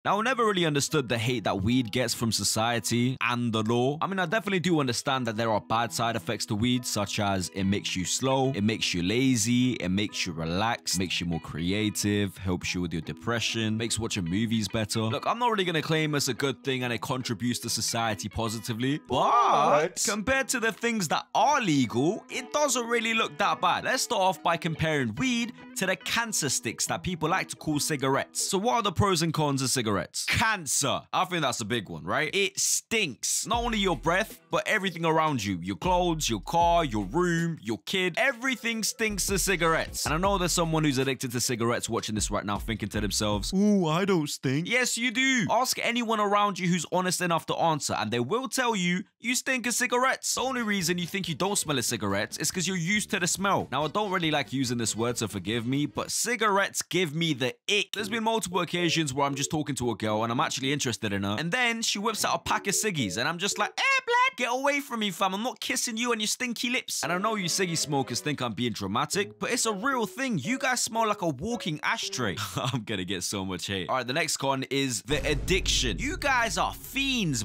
Now, I never really understood the hate that weed gets from society and the law. I mean, I definitely do understand that there are bad side effects to weed, such as it makes you slow, it makes you lazy, it makes you relax, makes you more creative, helps you with your depression, makes watching movies better. Look, I'm not really gonna claim it's a good thing and it contributes to society positively, but compared to the things that are legal, it doesn't really look that bad. Let's start off by comparing weed to the cancer sticks that people like to call cigarettes. So what are the pros and cons of cigarettes? Cancer. I think that's a big one, right? It stinks. Not only your breath, but everything around you. Your clothes, your car, your room, your kid. Everything stinks of cigarettes. And I know there's someone who's addicted to cigarettes watching this right now thinking to themselves, "Ooh, I don't stink." Yes, you do. Ask anyone around you who's honest enough to answer, and they will tell you you stink of cigarettes. The only reason you think you don't smell of cigarettes is because you're used to the smell. Now, I don't really like using this word, so forgive me, but cigarettes give me the ick. There's been multiple occasions where I'm just talking to a girl and I'm actually interested in her, and then she whips out a pack of ciggies and I'm just like, blood, get away from me, fam. I'm not kissing you and your stinky lips. And I know you ciggy smokers think I'm being dramatic, but it's a real thing. You guys smell like a walking ashtray. I'm gonna get so much hate. All right, the next con is the addiction. You guys are fiends.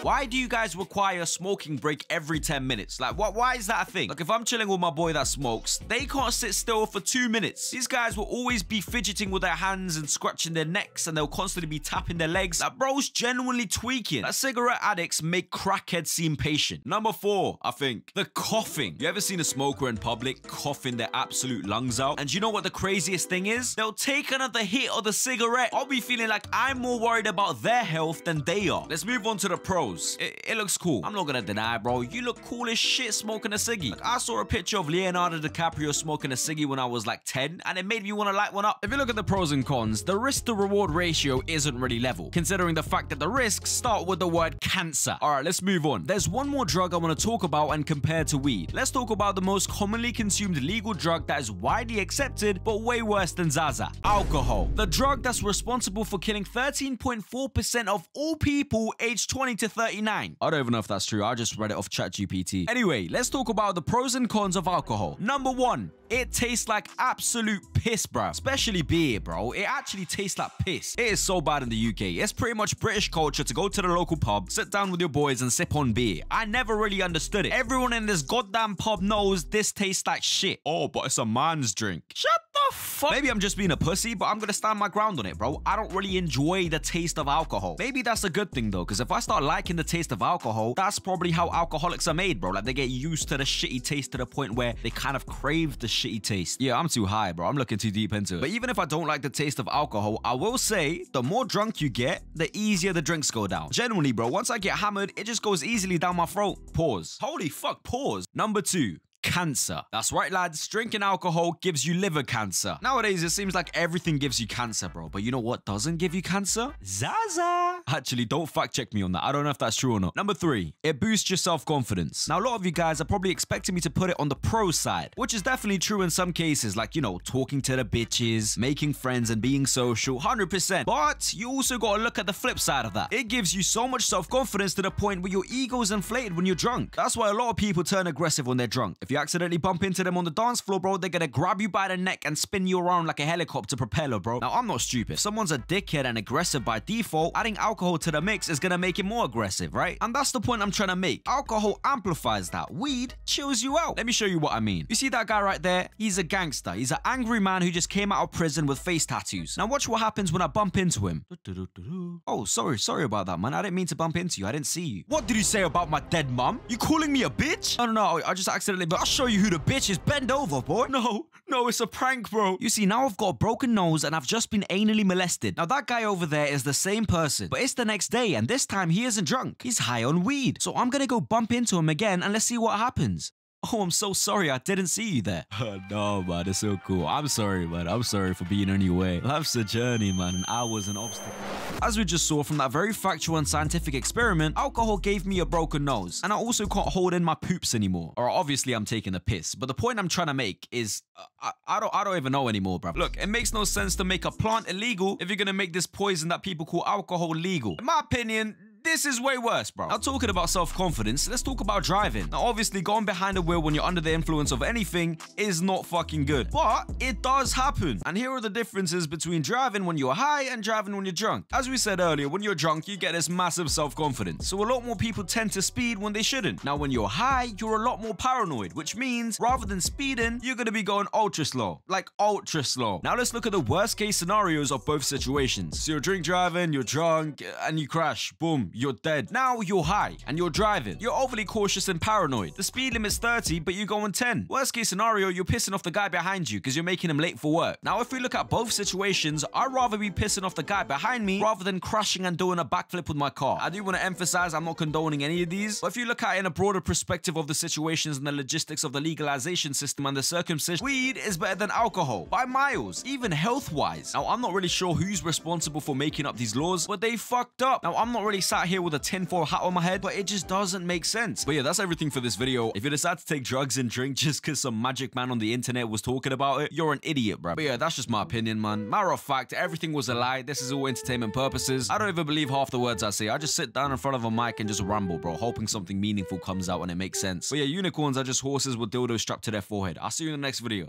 Why do you guys require a smoking break every 10 minutes? Like, why is that a thing? Like, if I'm chilling with my boy that smokes, they can't sit still for 2 minutes. These guys will always be fidgeting with their hands and scratching their necks, and they'll constantly be tapping their legs. That bro's genuinely tweaking. That cigarette addicts make crackheads seem patient. Number 4, I think, the coughing. You ever seen a smoker in public coughing their absolute lungs out? And you know what the craziest thing is? They'll take another hit of the cigarette. I'll be feeling like I'm more worried about their health than they are. Let's move on to the pros. It looks cool. I'm not gonna deny, bro. You look cool as shit smoking a ciggy. Like, I saw a picture of Leonardo DiCaprio smoking a ciggy when I was like 10, and it made me want to light one up. If you look at the pros and cons, the risk to reward ratio isn't really level, considering the fact that the risks start with the word cancer. All right, let's move on. There's one more drug I want to talk about and compare to weed. Let's talk about the most commonly consumed legal drug that is widely accepted, but way worse than Zaza: alcohol. The drug that's responsible for killing 13.4% of all people aged 20 to 39. I don't even know if that's true. I just read it off ChatGPT. Anyway, let's talk about the pros and cons of alcohol. Number 1, it tastes like absolute piss, bro. Especially beer, bro. It actually tastes like piss. It is so bad in the UK. It's pretty much British culture to go to the local pub, sit down with your boys and sip on beer. I never really understood it. Everyone in this goddamn pub knows this tastes like shit. Oh, but it's a man's drink. Shut the fuck. Maybe I'm just being a pussy, but I'm gonna stand my ground on it, bro. I don't really enjoy the taste of alcohol. Maybe that's a good thing though, because if I start liking the taste of alcohol, that's probably how alcoholics are made, bro. Like, they get used to the shitty taste to the point where they kind of crave the shitty taste. Yeah, I'm too high, bro. I'm looking too deep into it. But even if I don't like the taste of alcohol, I will say the more drunk you get, the easier the drinks go down. Generally, bro, once I get hammered, it just goes easily down my throat. Pause. Holy fuck, pause. Number 2, cancer. That's right, lads. Drinking alcohol gives you liver cancer. Nowadays, it seems like everything gives you cancer, bro. But you know what doesn't give you cancer? Zaza. Actually, don't fact check me on that. I don't know if that's true or not. Number 3, it boosts your self-confidence. Now, a lot of you guys are probably expecting me to put it on the pro side, which is definitely true in some cases, like, you know, talking to the bitches, making friends and being social, 100%. But you also gotta look at the flip side of that. It gives you so much self-confidence to the point where your ego's inflated when you're drunk. That's why a lot of people turn aggressive when they're drunk. If you accidentally bump into them on the dance floor, bro, they're gonna grab you by the neck and spin you around like a helicopter propeller, bro. Now, I'm not stupid. If someone's a dickhead and aggressive by default, adding alcohol to the mix is gonna make it more aggressive, right? And that's the point I'm trying to make. Alcohol amplifies that. Weed chills you out. Let me show you what I mean. You see that guy right there? He's a gangster. He's an angry man who just came out of prison with face tattoos. Now watch what happens when I bump into him. Oh, sorry about that, man. I didn't mean to bump into you. I didn't see you. What did you say about my dead mom? You calling me a bitch? No, I just accidentally, but I'll show you who the bitch is. Bend over, boy. No, it's a prank, bro. You see, now I've got a broken nose and I've just been anally molested. Now that guy over there is the same person, but it's the next day and this time he isn't drunk. He's high on weed. So I'm gonna go bump into him again and let's see what happens. Oh, I'm so sorry. I didn't see you there. No, man. It's so cool. I'm sorry, man. I'm sorry for being in your way. Life's a journey, man, and I was an obstacle. As we just saw from that very factual and scientific experiment, alcohol gave me a broken nose, and I also can't hold in my poops anymore. Or obviously, I'm taking a piss. But the point I'm trying to make is, I don't even know anymore, bro. Look, it makes no sense to make a plant illegal if you're gonna make this poison that people call alcohol legal. In my opinion, this is way worse, bro. Now, talking about self-confidence, let's talk about driving. Now, obviously, going behind the wheel when you're under the influence of anything is not fucking good, but it does happen. And here are the differences between driving when you're high and driving when you're drunk. As we said earlier, when you're drunk, you get this massive self-confidence. So a lot more people tend to speed when they shouldn't. Now, when you're high, you're a lot more paranoid, which means rather than speeding, you're gonna be going ultra slow. Like ultra slow. Now, let's look at the worst case scenarios of both situations. So you're drink driving, you're drunk, and you crash. Boom, you're dead. Now you're high and you're driving. You're overly cautious and paranoid. The speed limit's 30, but you're going 10. Worst case scenario, you're pissing off the guy behind you because you're making him late for work. Now, if we look at both situations, I'd rather be pissing off the guy behind me rather than crashing and doing a backflip with my car. I do want to emphasize I'm not condoning any of these, but if you look at it in a broader perspective of the situations and the logistics of the legalization system and the circumcision, weed is better than alcohol by miles, even health-wise. Now, I'm not really sure who's responsible for making up these laws, but they fucked up. Now, I'm not really sat here with a tinfoil hat on my head, but it just doesn't make sense. But yeah, that's everything for this video. If you decide to take drugs and drink just because some magic man on the internet was talking about it, you're an idiot, bro. But yeah, that's just my opinion, man. Matter of fact, everything was a lie. This is all entertainment purposes. I don't even believe half the words I say. I just sit down in front of a mic and just ramble, bro, hoping something meaningful comes out and it makes sense. But yeah, unicorns are just horses with dildos strapped to their forehead. I'll see you in the next video.